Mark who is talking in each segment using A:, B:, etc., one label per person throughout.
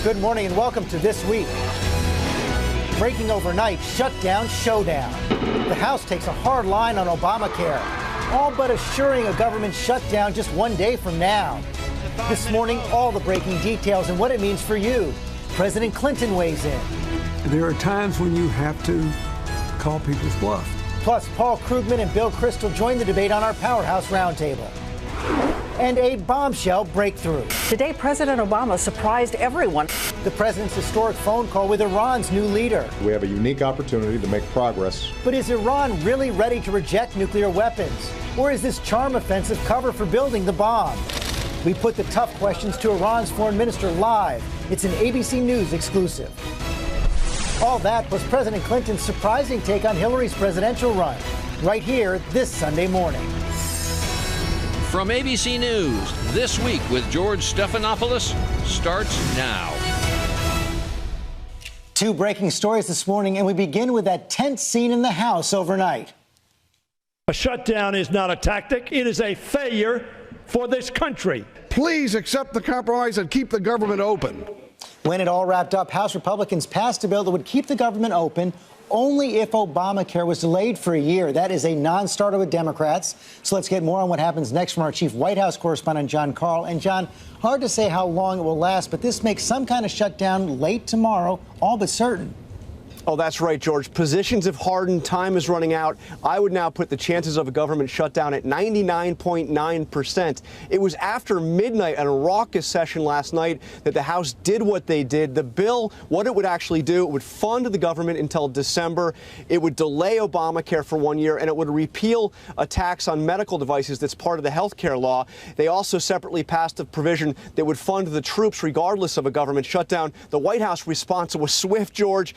A: Good morning and welcome to This Week. Breaking overnight, shutdown, showdown. The House takes a hard line on Obamacare, all but assuring a government shutdown just one day from now. This morning, all the breaking details and what it means for you. President Clinton weighs in.
B: There are times when you have to call people's bluff.
A: Plus, Paul Krugman and Bill Kristol join the debate on our Powerhouse Roundtable. And a bombshell breakthrough.
C: Today, President Obama surprised everyone.
A: The president's historic phone call with Iran's new leader.
D: We have a unique opportunity to make progress.
A: But is Iran really ready to reject nuclear weapons? Or is this charm offensive cover for building the bomb? We put the tough questions to Iran's foreign minister live. It's an ABC News exclusive. All that plus President Clinton's surprising take on Hillary's presidential run. Right here this Sunday morning.
E: From ABC News, This Week with George Stephanopoulos starts now.
A: Two breaking stories this morning, and we begin with that tense scene in the House overnight.
F: A shutdown is not a tactic. It is a failure for this country.
G: Please accept the compromise and keep the government open.
A: When it all wrapped up, House Republicans passed a bill that would keep the government open only if Obamacare was delayed for a year. That is a non-starter with Democrats. So let's get more on what happens next from our chief White House correspondent, Jonathan Karl. And John, hard to say how long it will last, but this makes some kind of shutdown late tomorrow, all but certain.
H: Oh, that's right, George. Positions have hardened. Time is running out. I would now put the chances of a government shutdown at 99.9%. It was after midnight at a raucous session last night that the House did what they did. The bill, what it would actually do, it would fund the government until December. It would delay Obamacare for 1 year, and it would repeal a tax on medical devices that's part of the health care law. They also separately passed a provision that would fund the troops regardless of a government shutdown. The White House response was swift, George.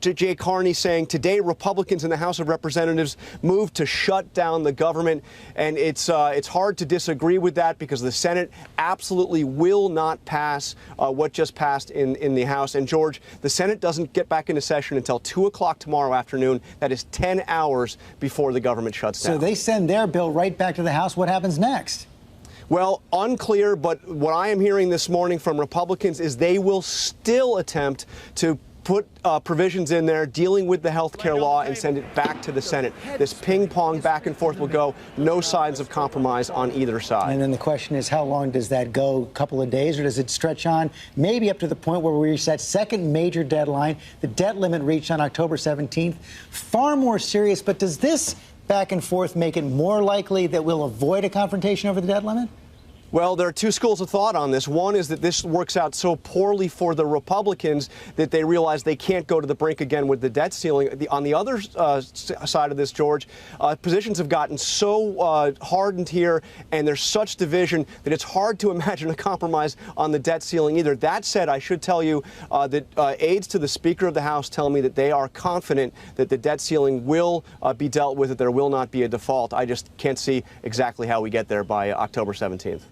H: Jay Carney saying today Republicans in the House of Representatives moved to shut down the government. And it's hard to disagree with that because the Senate absolutely will not pass what just passed in the House. And, George, the Senate doesn't get back into session until 2 o'clock tomorrow afternoon. That is 10 hours before the government shuts down.
A: So they send their bill right back to the House. What happens next?
H: Well, unclear, but what I am hearing this morning from Republicans is they will still attempt to put provisions in there dealing with the health care law and send it back to the Senate. This ping-pong back and forth will go. No signs of compromise on either side.
A: And then the question is, how long does that go? A couple of days, or does it stretch on maybe up to the point where we reach that second major deadline, the debt limit reached on October 17th? Far more serious, but does this back and forth make it more likely that we'll avoid a confrontation over the debt limit?
H: Well, there are two schools of thought on this. One is that this works out so poorly for the Republicans that they realize they can't go to the brink again with the debt ceiling. On the other side of this, George, positions have gotten so hardened here, and there's such division that it's hard to imagine a compromise on the debt ceiling either. That said, I should tell you that aides to the Speaker of the House tell me that they are confident that the debt ceiling will be dealt with, that there will not be a default. I just can't see exactly how we get there by October 17th.